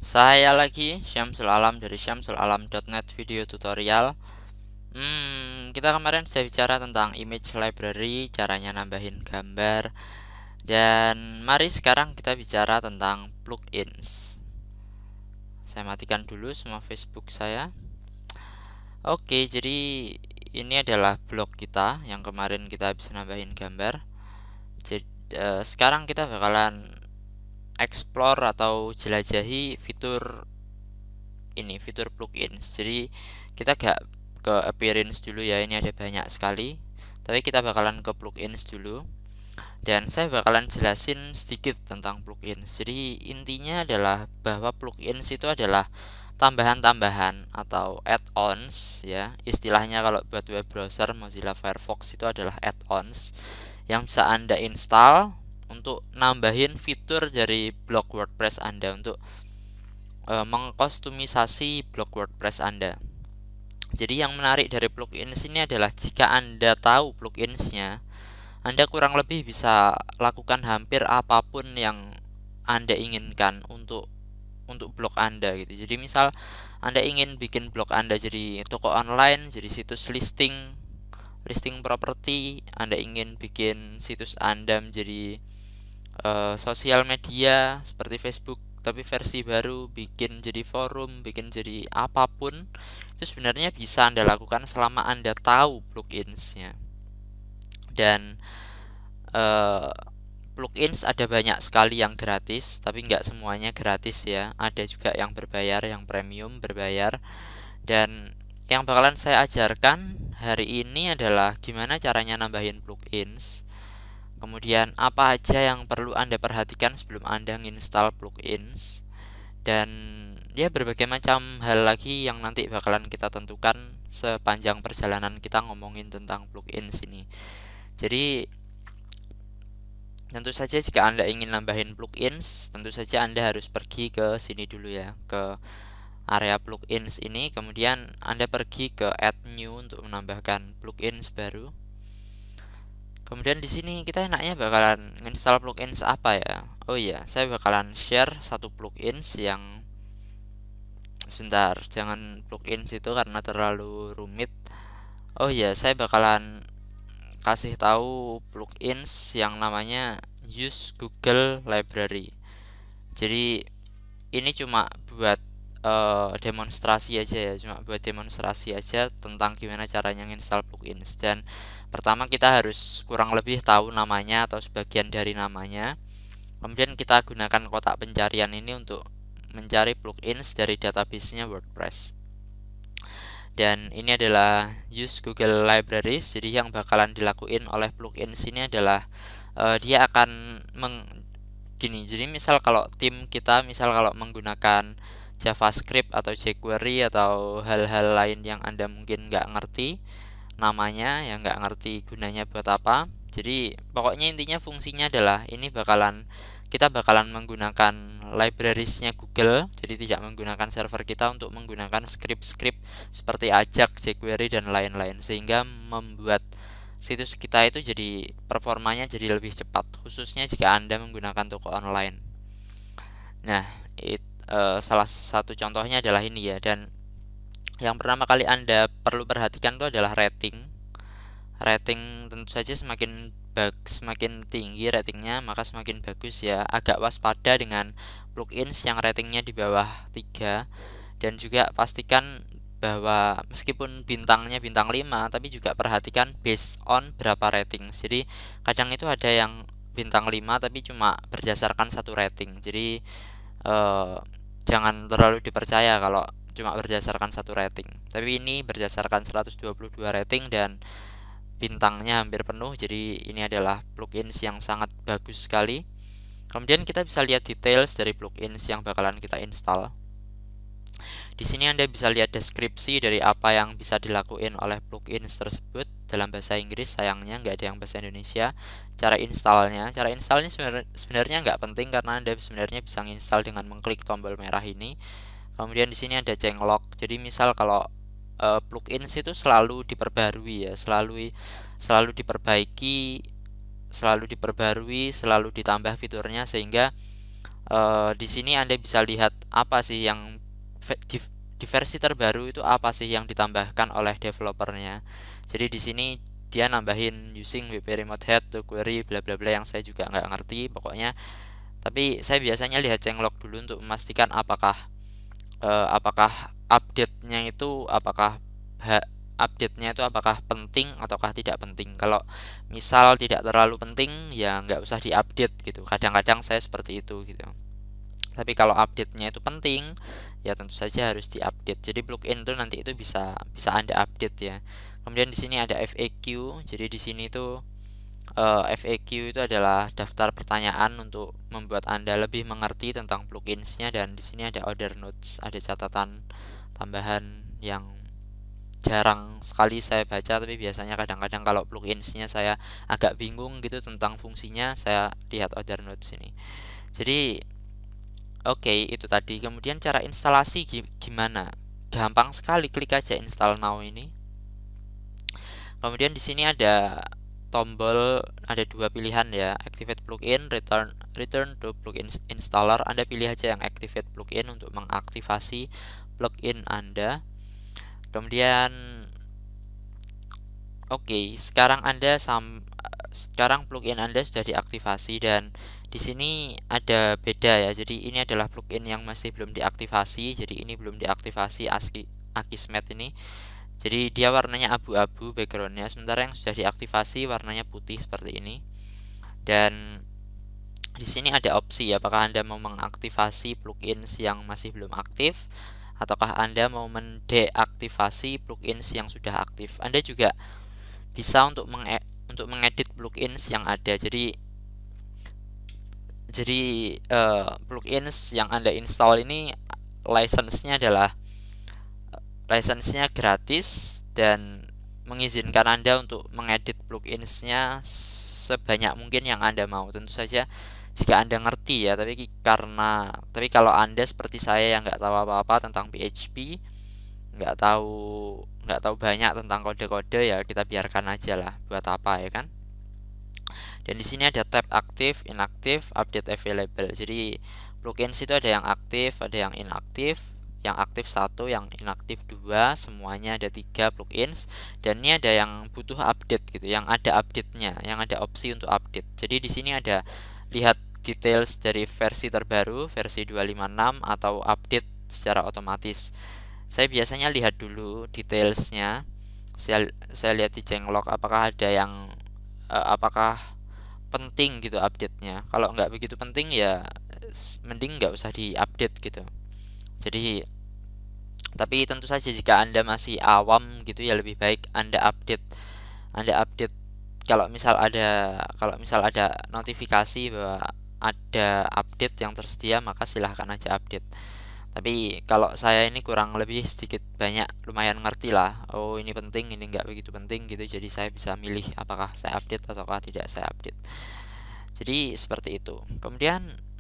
Saya lagi Syamsul Alam dari syamsulalam.net video tutorial. Kita kemarin saya bicara tentang image library, caranya nambahin gambar. Dan mari sekarang kita bicara tentang plugins. Saya matikan dulu semua Facebook saya. Oke, jadi ini adalah blog kita yang kemarin kita habis nambahin gambar. Jadi sekarang kita bakalan explore atau jelajahi fitur plugins. Jadi kita gak ke appearance dulu ya, ini ada banyak sekali. Tapi kita bakalan ke plugins dulu. Dan saya bakalan jelasin sedikit tentang plugins. Jadi intinya adalah bahwa plugins itu adalah tambahan-tambahan atau add-ons ya. Istilahnya kalau buat web browser Mozilla Firefox itu adalah add-ons yang bisa Anda install untuk nambahin fitur dari blog WordPress Anda, untuk mengkostumisasi blog WordPress Anda. Jadi yang menarik dari plugins ini adalah jika Anda tahu pluginsnya, Anda kurang lebih bisa lakukan hampir apapun yang Anda inginkan untuk blog Anda gitu. Jadi misal Anda ingin bikin blog Anda jadi toko online, jadi situs listing properti, Anda ingin bikin situs Anda menjadi sosial media seperti Facebook tapi versi baru, bikin jadi forum, bikin jadi apapun, itu sebenarnya bisa Anda lakukan selama Anda tahu pluginsnya. Dan plugins ada banyak sekali yang gratis, tapi nggak semuanya gratis ya. Ada juga yang berbayar, yang premium berbayar. Dan yang bakalan saya ajarkan hari ini adalah gimana caranya nambahin plugins. Kemudian apa aja yang perlu Anda perhatikan sebelum Anda menginstal plugins. Dan ya berbagai macam hal lagi yang nanti bakalan kita tentukan sepanjang perjalanan kita ngomongin tentang plugins ini. Jadi tentu saja jika Anda ingin nambahin plugins, tentu saja Anda harus pergi ke sini dulu ya, ke area plugins ini. Kemudian Anda pergi ke add new untuk menambahkan plugins baru. Kemudian di sini kita enaknya bakalan install plugins apa ya? Oh iya, saya bakalan share satu plugins yang sebentar, jangan plugins itu karena terlalu rumit. Oh iya, saya bakalan kasih tahu plugins yang namanya Use Google Library. Jadi ini cuma buat demonstrasi aja ya, cuma buat demonstrasi aja tentang gimana caranya install plugins. Dan pertama kita harus kurang lebih tahu namanya atau sebagian dari namanya. Kemudian kita gunakan kotak pencarian ini untuk mencari plugins dari database-nya WordPress. Dan ini adalah Use Google Libraries. Jadi yang bakalan dilakuin oleh plugins ini adalah dia akan gini. Jadi misal kalau tim kita kalau menggunakan JavaScript atau jQuery atau hal-hal lain yang Anda mungkin nggak ngerti namanya, yang nggak ngerti gunanya buat apa. Jadi pokoknya intinya fungsinya adalah ini kita bakalan menggunakan librariesnya Google. Jadi tidak menggunakan server kita untuk menggunakan script-script seperti Ajax, jQuery dan lain-lain, sehingga membuat situs kita itu jadi performanya jadi lebih cepat, khususnya jika Anda menggunakan toko online. Nah, salah satu contohnya adalah ini ya. Dan yang pertama kali Anda perlu perhatikan itu adalah rating. Rating tentu saja semakin tinggi ratingnya, maka semakin bagus ya. Agak waspada dengan plugins yang ratingnya di bawah 3. Dan juga pastikan bahwa meskipun bintangnya bintang 5, tapi juga perhatikan based on berapa rating. Jadi kadang itu ada yang bintang 5 tapi cuma berdasarkan satu rating. Jadi jangan terlalu dipercaya kalau cuma berdasarkan satu rating. Tapi ini berdasarkan 122 rating dan bintangnya hampir penuh. Jadi ini adalah plugins yang sangat bagus sekali. Kemudian kita bisa lihat details dari plugins yang bakalan kita install. Di sini Anda bisa lihat deskripsi dari apa yang bisa dilakuin oleh plugins tersebut dalam bahasa Inggris. Sayangnya nggak ada yang bahasa Indonesia. Cara installnya sebenarnya nggak penting karena Anda sebenarnya bisa install dengan mengklik tombol merah ini. Kemudian di sini ada changelog. Jadi misal kalau plugins itu selalu diperbarui ya, selalu diperbaiki, selalu diperbarui, selalu ditambah fiturnya, sehingga Di sini Anda bisa lihat apa sih yang di versi terbaru itu apa sih yang ditambahkan oleh developernya. Jadi di sini dia nambahin using WP Remote Head to query bla bla bla yang saya juga nggak ngerti pokoknya. Tapi saya biasanya lihat changelog dulu untuk memastikan apakah update-nya itu update-nya itu apakah penting ataukah tidak penting. Kalau misal tidak terlalu penting ya nggak usah diupdate gitu. Kadang-kadang saya seperti itu gitu. Tapi kalau update-nya itu penting ya tentu saja harus diupdate. Jadi plugin itu nanti itu bisa bisa Anda update ya. Kemudian di sini ada FAQ. Jadi di sini itu FAQ itu adalah daftar pertanyaan untuk membuat Anda lebih mengerti tentang pluginsnya, dan di sini ada other notes, ada catatan tambahan yang jarang sekali saya baca, tapi biasanya kadang-kadang kalau pluginsnya saya agak bingung gitu tentang fungsinya, saya lihat other notes ini. Jadi oke, itu tadi. Kemudian cara instalasi gimana? Gampang sekali, klik aja install now ini. Kemudian di sini ada tombol, ada dua pilihan ya, activate plugin, return to plugin installer. Anda pilih aja yang activate plugin untuk mengaktifasi plugin Anda. Kemudian oke, sekarang plugin Anda sudah diaktifasi, dan di sini ada beda ya. Jadi ini adalah plugin yang masih belum diaktifasi. Jadi ini belum diaktifasi Akismet ini. Jadi dia warnanya abu-abu backgroundnya, sementara yang sudah diaktifasi warnanya putih seperti ini. Dan di sini ada opsi apakah Anda mau mengaktifasi plugins yang masih belum aktif ataukah Anda mau mendeaktifasi plugins yang sudah aktif. Anda juga bisa untuk mengedit plugins yang ada. Jadi plugins yang Anda install ini license-nya gratis dan mengizinkan Anda untuk mengedit pluginsnya sebanyak mungkin yang Anda mau. Tentu saja jika Anda ngerti ya, tapi kalau Anda seperti saya yang nggak tahu apa-apa tentang PHP, nggak tahu nggak tahu banyak tentang kode-kode, ya kita biarkan aja lah, buat apa ya kan. Dan di sini ada tab aktif, inaktif, update available. Jadi plugins itu ada yang aktif, ada yang inaktif. Yang aktif 1, yang inaktif 2, semuanya ada 3 plugins. Dan ini ada yang butuh update gitu, yang ada update-nya, yang ada opsi untuk update. Jadi di sini ada lihat details dari versi terbaru, versi 256 atau update secara otomatis. Saya biasanya lihat dulu detailsnya. Saya lihat di changelog apakah ada yang apakah penting gitu update-nya. Kalau nggak begitu penting ya mending nggak usah diupdate gitu. Jadi tapi tentu saja jika Anda masih awam gitu ya lebih baik Anda update kalau misal ada notifikasi bahwa ada update yang tersedia, maka silahkan aja update. Tapi kalau saya ini kurang lebih sedikit banyak lumayan ngerti lah, oh ini penting, ini nggak begitu penting gitu, jadi saya bisa milih apakah saya update ataukah tidak saya update. Jadi seperti itu. Kemudian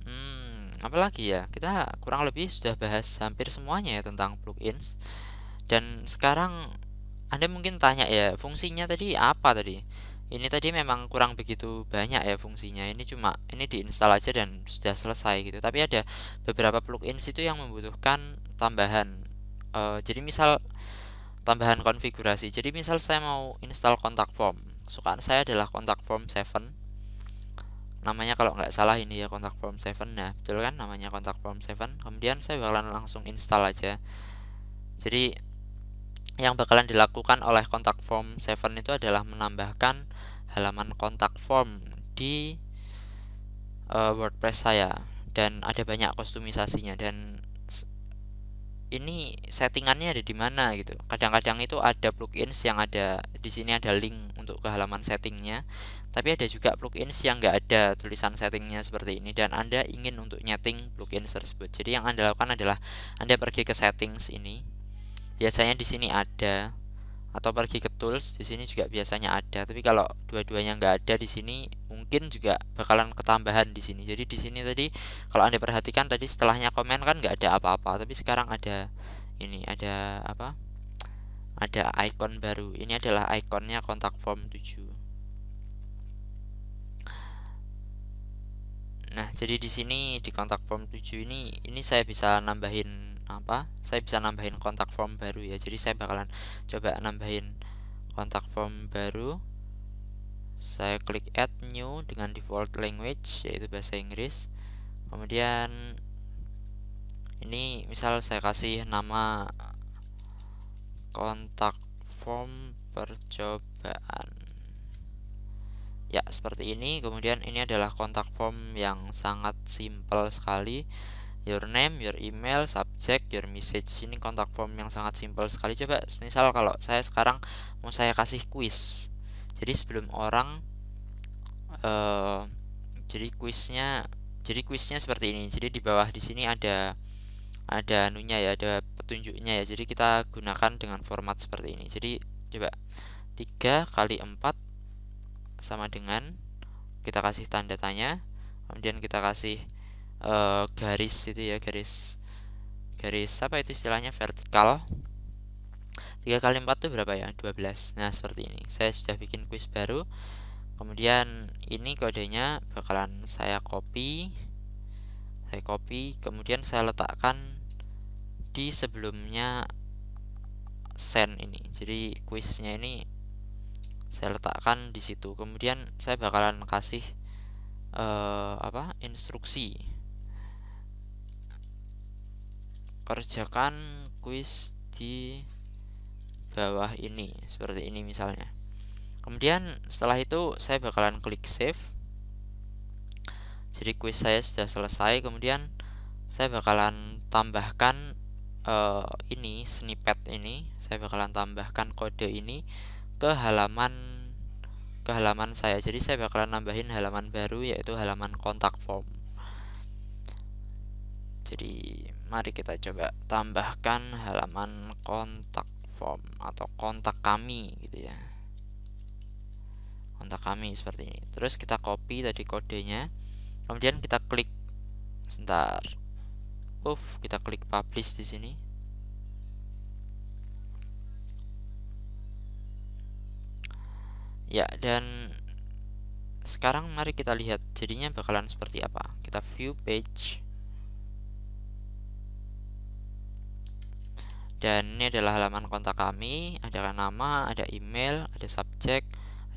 apa lagi ya, kita kurang lebih sudah bahas hampir semuanya ya tentang plugins. Dan sekarang Anda mungkin tanya ya, fungsinya tadi apa tadi? Ini tadi memang kurang begitu banyak ya fungsinya. Ini diinstal aja dan sudah selesai gitu. Tapi ada beberapa plugins itu yang membutuhkan tambahan. Jadi misal tambahan konfigurasi. Jadi misal saya mau install contact form. Kesukaan saya adalah contact form 7. Namanya kalau nggak salah ini ya, contact form 7. Nah, betul kan namanya contact form 7. Kemudian saya bakalan langsung install aja. Jadi yang bakalan dilakukan oleh contact form 7 itu adalah menambahkan halaman contact form di WordPress saya, dan ada banyak kustomisasinya, dan ini settingannya ada di mana gitu. Kadang-kadang itu ada plugins yang ada di sini, ada link untuk ke halaman settingnya, tapi ada juga plugins yang nggak ada tulisan settingnya seperti ini, dan Anda ingin untuk nyeting plugins tersebut. Jadi yang Anda lakukan adalah Anda pergi ke settings ini, biasanya di sini ada, atau pergi ke tools, di sini juga biasanya ada. Tapi kalau dua-duanya nggak ada di sini, mungkin juga bakalan ketambahan di sini. Jadi di sini tadi kalau Anda perhatikan tadi setelahnya komen kan nggak ada apa-apa, tapi sekarang ada ini, ada apa? Ada icon baru. Ini adalah ikonnya contact form 7. Nah, jadi di sini di kontak form 7 ini saya bisa nambahin apa? Saya bisa nambahin kontak form baru ya. Jadi saya bakalan coba nambahin kontak form baru. Saya klik add new dengan default language yaitu bahasa Inggris. Kemudian ini misal saya kasih nama kontak form percobaan. Ya, seperti ini. Kemudian ini adalah kontak form yang sangat simpel sekali. Your name, your email, subject, your message. Ini kontak form yang sangat simpel sekali. Coba misal kalau saya sekarang mau saya kasih quiz. Jadi sebelum orang jadi kuisnya seperti ini. Jadi di bawah di sini ada anunya ya, ada petunjuknya ya. Jadi kita gunakan dengan format seperti ini. Jadi coba 3 kali 4 sama dengan, kita kasih tanda tanya, kemudian kita kasih garis itu ya, garis apa itu istilahnya, vertikal. 3 kali 4 itu berapa ya? 12. Nah, seperti ini. Saya sudah bikin kuis baru. Kemudian ini kodenya bakalan saya copy, kemudian saya letakkan di sebelumnya send ini. Jadi kuisnya ini saya letakkan di situ. Kemudian saya bakalan kasih instruksi, kerjakan kuis di bawah ini, seperti ini misalnya. Kemudian setelah itu saya bakalan klik save. Jadi kuis saya sudah selesai. Kemudian saya bakalan tambahkan ini snippet ini, saya bakalan tambahkan kode ini ke halaman saya. Jadi saya bakalan nambahin halaman baru yaitu halaman kontak form. Jadi mari kita coba tambahkan halaman kontak form atau kontak kami gitu ya. Kontak kami seperti ini. Terus kita copy tadi kodenya. Kemudian kita klik sebentar. Kita klik publish di sini. Ya, dan sekarang mari kita lihat jadinya bakalan seperti apa. Kita view page. Dan ini adalah halaman kontak kami, ada nama, ada email, ada subject,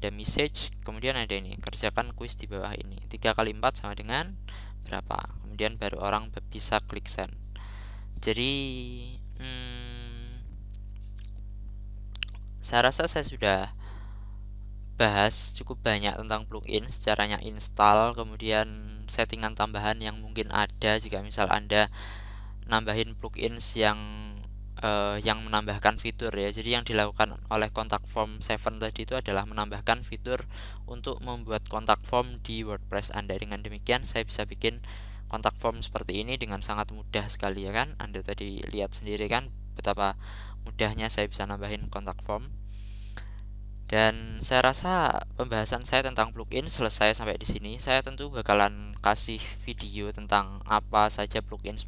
ada message, kemudian ada ini, kerjakan kuis di bawah ini. 3 kali 4 sama dengan berapa? Kemudian baru orang bisa klik send. Jadi saya rasa saya sudah bahas cukup banyak tentang plugin, caranya install, kemudian settingan tambahan yang mungkin ada jika misal Anda nambahin plugins yang menambahkan fitur ya. Jadi yang dilakukan oleh kontak form 7 tadi itu adalah menambahkan fitur untuk membuat kontak form di WordPress Anda. Dengan demikian saya bisa bikin kontak form seperti ini dengan sangat mudah sekali ya kan. Anda tadi lihat sendiri kan betapa mudahnya saya bisa nambahin kontak form. Dan saya rasa pembahasan saya tentang plugin selesai sampai di sini. Saya tentu bakalan kasih video tentang apa saja plugins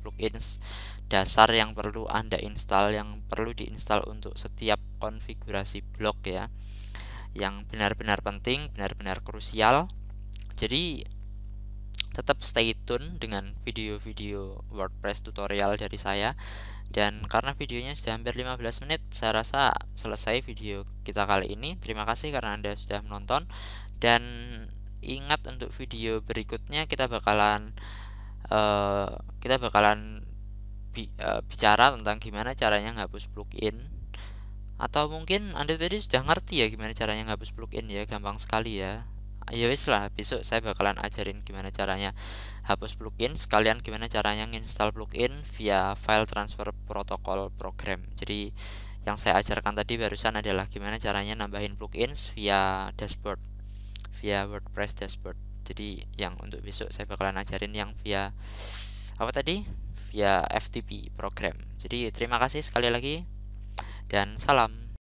dasar yang perlu Anda install, yang perlu diinstal untuk setiap konfigurasi blog ya, yang benar-benar penting, benar-benar krusial. Jadi tetap stay tune dengan video-video WordPress tutorial dari saya. Dan karena videonya sudah hampir 15 menit, saya rasa selesai video kita kali ini. Terima kasih karena Anda sudah menonton. Dan ingat, untuk video berikutnya kita bakalan bicara tentang gimana caranya ngapus plugin. Atau mungkin Anda tadi sudah ngerti ya gimana caranya ngapus plugin ya, gampang sekali ya. Ya wis lah, besok saya bakalan ajarin gimana caranya hapus plugin, sekalian gimana caranya nginstal plugin via file transfer protokol program. Jadi yang saya ajarkan tadi barusan adalah gimana caranya nambahin plugins via dashboard, via WordPress dashboard. Jadi yang untuk besok saya bakalan ajarin yang via apa tadi? Via FTP program. Jadi terima kasih sekali lagi dan salam.